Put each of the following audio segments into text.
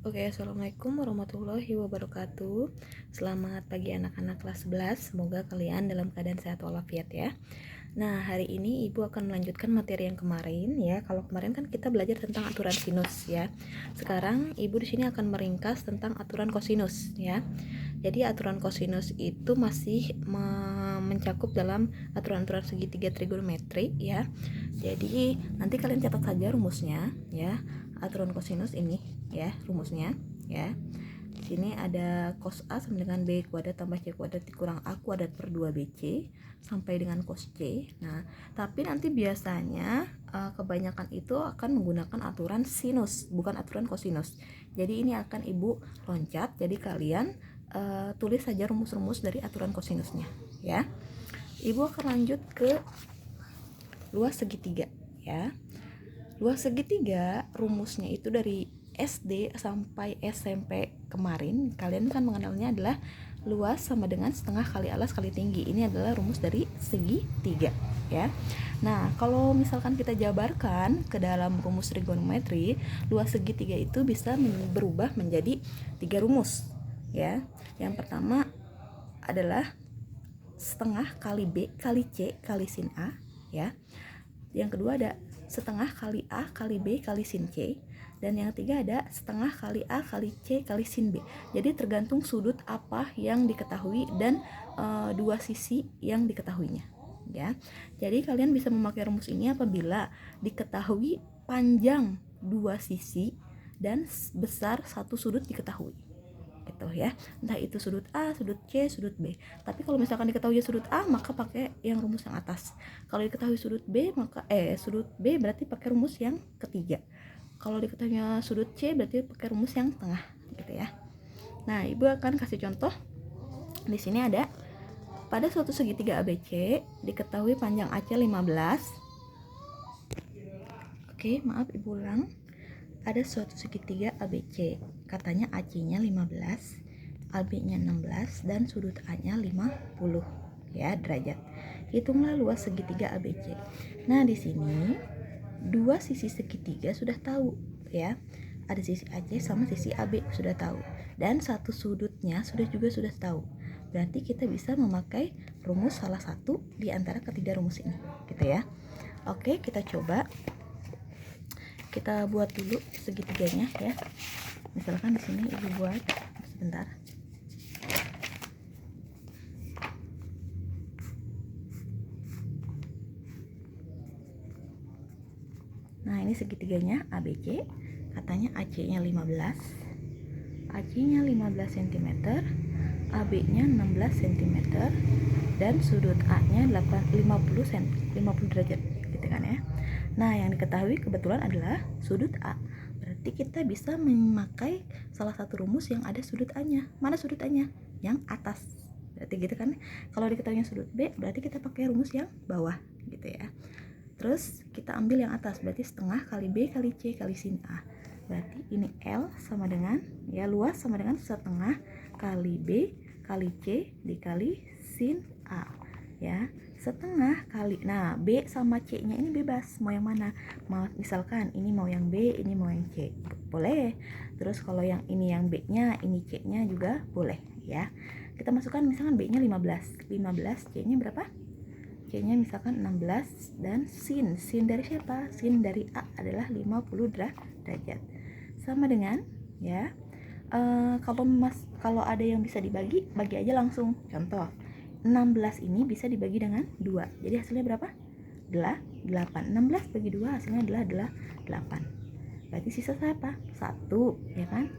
Oke, assalamualaikum warahmatullahi wabarakatuh. Selamat pagi anak-anak kelas 11. Semoga kalian dalam keadaan sehat walafiat ya. Nah, hari ini Ibu akan melanjutkan materi yang kemarin ya. Kalau kemarin kan kita belajar tentang aturan sinus ya. Sekarang Ibu di sini akan meringkas tentang aturan kosinus ya. Jadi aturan kosinus itu masih mencakup dalam aturan-aturan segitiga trigonometri ya. Jadi nanti kalian catat saja rumusnya ya. Aturan kosinus ini ya, rumusnya ya. Di sini ada cos A sama dengan B kuadrat tambah C kuadrat dikurang A kuadrat per 2BC sampai dengan cos C. Nah, tapi nanti biasanya kebanyakan itu akan menggunakan aturan sinus, bukan aturan kosinus. Jadi ini akan Ibu loncat, jadi kalian tulis saja rumus-rumus dari aturan kosinusnya ya. Ibu akan lanjut ke luas segitiga ya. Luas segitiga rumusnya itu dari SD sampai SMP kemarin kalian kan mengenalnya adalah luas sama dengan setengah kali alas kali tinggi. Ini adalah rumus dari segitiga ya. Nah, kalau misalkan kita jabarkan ke dalam rumus trigonometri, luas segitiga itu bisa berubah menjadi 3 rumus ya. Yang pertama adalah setengah kali B kali C kali sin A ya. Yang kedua ada setengah kali A kali B kali sin C. Dan yang ketiga ada setengah kali A kali C kali sin B. Jadi tergantung sudut apa yang diketahui dan dua sisi yang diketahuinya ya. Jadi kalian bisa memakai rumus ini apabila diketahui panjang dua sisi dan besar satu sudut diketahui gitu ya, entah itu sudut A, sudut C, sudut B. Tapi kalau misalkan diketahui sudut A, maka pakai yang rumus yang atas. Kalau diketahui sudut B, maka sudut B berarti pakai rumus yang ketiga. Kalau diketahui sudut C, berarti pakai rumus yang tengah gitu ya. Nah, Ibu akan kasih contoh. Di sini ada pada suatu segitiga ABC diketahui panjang AC 15. Oke, maaf Ibu ulang. Ada suatu segitiga ABC, katanya AC-nya 15, AB-nya 16, dan sudut A-nya 50 ya derajat. Hitunglah luas segitiga ABC. Nah, di sini dua sisi segitiga sudah tahu ya. Ada sisi AC sama sisi AB sudah tahu. Dan satu sudutnya sudah tahu. Berarti kita bisa memakai rumus salah satu di antara ketiga rumus ini, gitu ya. Oke, kita coba. Kita buat dulu segitiganya ya. Misalkan di sini Ibu buat sebentar. Nah, ini segitiganya ABC. Katanya AC-nya 15. AC-nya 15 cm, AB-nya 16 cm, dan sudut A-nya 50 derajat gitu kan ya. Nah, yang diketahui kebetulan adalah sudut A. Berarti kita bisa memakai salah satu rumus yang ada sudut A-nya. Mana sudut A-nya? Yang atas. Berarti gitu kan. Kalau diketahui sudut B, berarti kita pakai rumus yang bawah gitu ya. Terus kita ambil yang atas, berarti setengah kali B kali C kali sin A. Berarti ini L sama dengan, ya luas sama dengan setengah kali B kali C dikali sin A ya. Setengah kali, nah B sama C nya ini bebas mau yang mana, misalkan ini mau yang B, ini mau yang C, boleh. Terus kalau yang ini yang B nya, ini C nya juga boleh ya. Kita masukkan misalkan B nya 15, C nya berapa? C nya misalkan 16, dan sin dari siapa? Sin dari A adalah 50 derajat. Sama dengan ya, kalau ada yang bisa dibagi, bagi aja langsung. Contoh 16 ini bisa dibagi dengan 2. Jadi hasilnya berapa? 8. 16 bagi 2 hasilnya adalah 8. Berarti sisa siapa? 1 ya kan?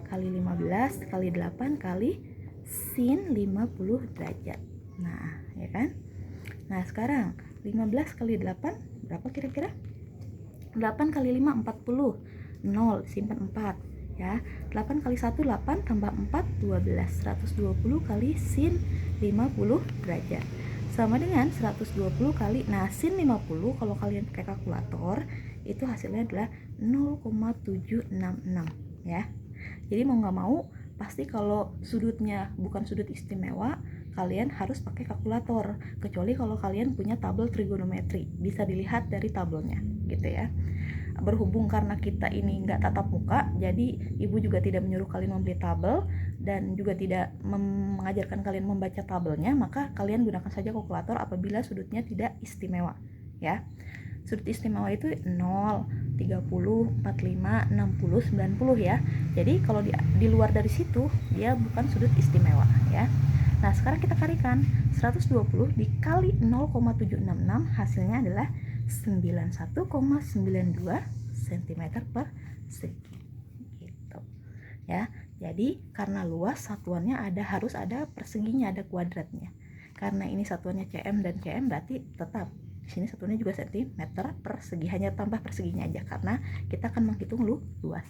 Kali 15 kali 8 kali sin 50 derajat. Nah, ya kan? Nah, sekarang 15 kali 8 berapa kira-kira? 8 kali 5 40. 0 simpan 4 ya. 8 kali 1 8 tambah 4 12. 120 kali sin 50 derajat sama dengan 120 kali, nah sin 50 kalau kalian pakai kalkulator itu hasilnya adalah 0,766 ya. Jadi mau nggak mau pasti kalau sudutnya bukan sudut istimewa, kalian harus pakai kalkulator, kecuali kalau kalian punya tabel trigonometri, bisa dilihat dari tabelnya gitu ya. berhubung karena kita ini nggak tatap muka, jadi ibu juga tidak menyuruh kalian membeli tabel dan juga tidak mengajarkan kalian membaca tabelnya, maka kalian gunakan saja kalkulator apabila sudutnya tidak istimewa ya. Sudut istimewa itu 0, 30, 45, 60, 90 ya. Jadi kalau di luar dari situ dia bukan sudut istimewa ya. Nah, sekarang kita kalikan 120 dikali 0,766 hasilnya adalah 91,92 cm per segi gitu ya. Jadi karena luas satuannya harus ada perseginya, ada kuadratnya. Karena ini satuannya cm dan cm berarti tetap di sini satuannya juga cm per segi, hanya tambah perseginya aja karena kita akan menghitung luas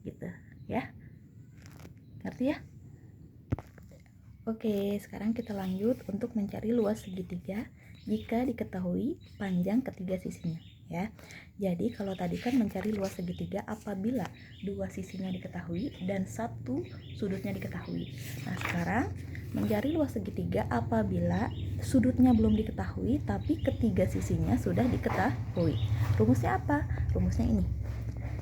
gitu ya. Ngerti ya? Oke, sekarang kita lanjut untuk mencari luas segitiga jika diketahui panjang ketiga sisinya ya. Jadi kalau tadi kan mencari luas segitiga apabila dua sisinya diketahui dan satu sudutnya diketahui. Nah, sekarang mencari luas segitiga apabila sudutnya belum diketahui tapi ketiga sisinya sudah diketahui. Rumusnya apa? Rumusnya ini.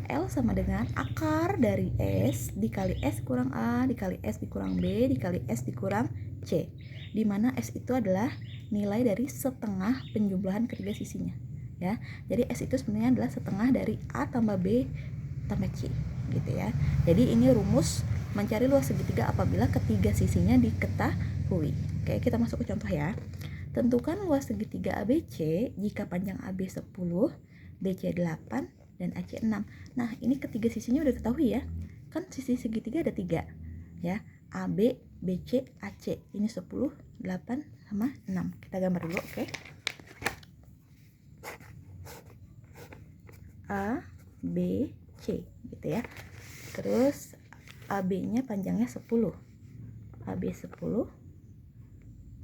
L sama dengan akar dari S dikali S kurang A dikali S dikurang B dikali S dikurang C, di mana S itu adalah nilai dari setengah penjumlahan ketiga sisinya ya. Jadi S itu sebenarnya adalah setengah dari A tambah B tambah C gitu ya. Jadi ini rumus mencari luas segitiga apabila ketiga sisinya diketahui. Oke, kita masuk ke contoh ya. Tentukan luas segitiga ABC jika panjang AB 10, BC 8 dan AC 6. Nah, ini ketiga sisinya udah ketahui ya. Kan sisi segitiga ada 3 ya. AB, BC, AC. Ini 10, 8 sama 6. Kita gambar dulu, oke. A, B, C gitu ya. Terus AB-nya panjangnya 10. AB 10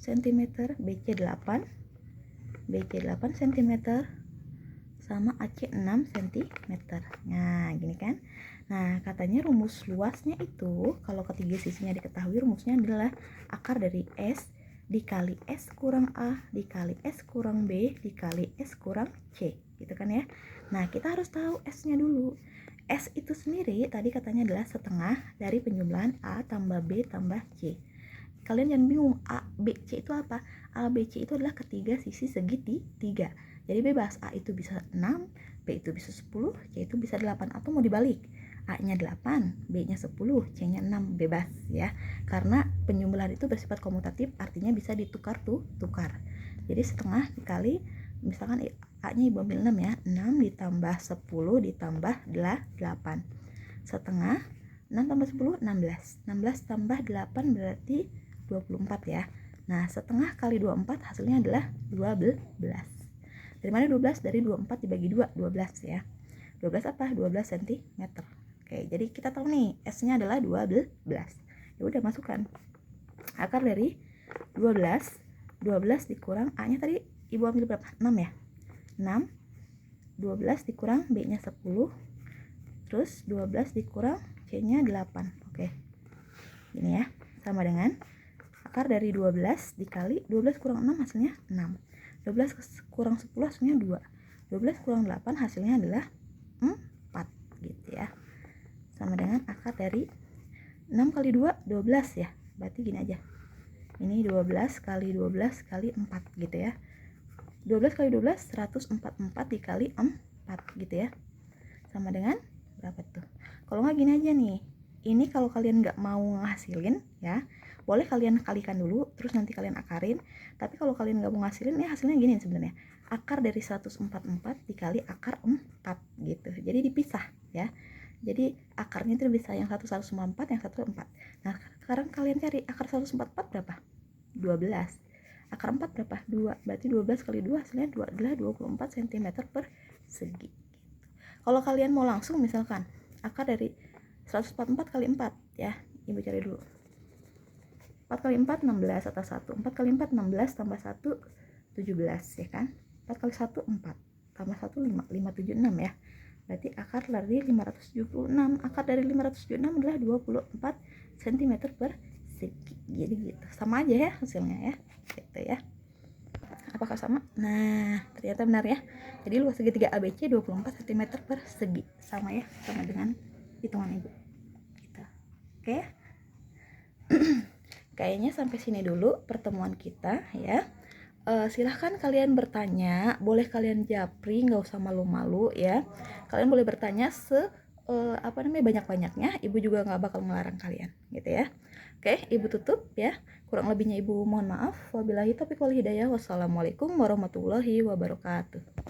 cm, BC 8. BC 8 cm sama AC 6 cm. Nah, gini kan. Nah, katanya rumus luasnya itu kalau ketiga sisinya diketahui, rumusnya adalah akar dari S dikali S kurang A dikali S kurang B dikali S kurang C gitu kan ya. Nah, kita harus tahu S-nya dulu. S itu sendiri tadi katanya adalah setengah dari penjumlahan A tambah B tambah C. Kalian jangan bingung, A, B, C itu apa? A, B, C itu adalah ketiga sisi segitiga. Jadi bebas, A itu bisa 6, B itu bisa 10, C itu bisa 8. Atau mau dibalik, A-nya 8, B-nya 10, C-nya 6, bebas ya. Karena penjumlahan itu bersifat komutatif, artinya bisa ditukar. Jadi setengah dikali, misalkan A-nya ibu ambil 6 ya, 6 ditambah 10 ditambah 8. Setengah, 6 tambah 10, 16. 16 tambah 8 berarti 24 ya. Nah, setengah kali 24 hasilnya adalah 12. Dari mana 12? Dari 24 dibagi 2, 12 ya. 12 apa? 12 cm. Oke, jadi kita tahu nih S-nya adalah 12. Ya udah, masukkan. Akar dari 12 dikurang A-nya tadi ibu ambil berapa? 6 ya. 6 12 dikurang B-nya 10. Terus 12 dikurang C-nya 8. Oke. Ini ya. Sama dengan akar dari 12 dikali 12 kurang 6 hasilnya 6. 12 kurang 10 hasilnya 2. 12 kurang 8 hasilnya adalah 4 gitu ya. Sama dengan akar dari 6 kali 2 12 ya. Berarti gini aja. Ini 12 kali 12 kali 4 gitu ya. 12 kali 12 144 dikali 4 gitu ya. Sama dengan berapa tuh? Kalau nggak gini aja nih. Ini kalau kalian nggak mau ngasilin ya, boleh kalian kalikan dulu terus nanti kalian akarin. Tapi kalau kalian nggak mau ngasilin ya hasilnya gini sebenarnya. Akar dari 144 dikali akar 4 gitu. Jadi dipisah ya. Jadi akarnya itu bisa yang satu 194, yang satu 4. Nah, sekarang kalian cari akar 144 berapa? 12. Akar 4 berapa? 2. Berarti 12 kali 2 hasilnya 2 adalah 24 cm per segi. Kalau kalian mau langsung misalkan akar dari 144 kali 4 ya, ibu cari dulu. 4 kali 4 16 atas 1. 4 kali 4 16 tambah 1 17 ya kan. 4 kali 1 4 tambah 1 5 576 ya. Berarti akar dari 576. Akar dari 576 adalah 24 cm per segi. Jadi gitu. Sama aja ya hasilnya ya. Gitu ya. Apakah sama? Nah, ternyata benar ya. Jadi luas segitiga ABC 24 cm persegi. Sama ya, sama dengan hitungan ibu. Gitu. Oke. Kayaknya sampai sini dulu pertemuan kita ya. Silahkan kalian bertanya, boleh kalian japri, nggak usah malu-malu ya. Kalian boleh bertanya banyak-banyaknya. Ibu juga nggak bakal ngelarang kalian, gitu ya. Oke, ibu tutup ya. Kurang lebihnya ibu mohon maaf. Wabillahi taufiq wal hidayah. Wassalamualaikum warahmatullahi wabarakatuh.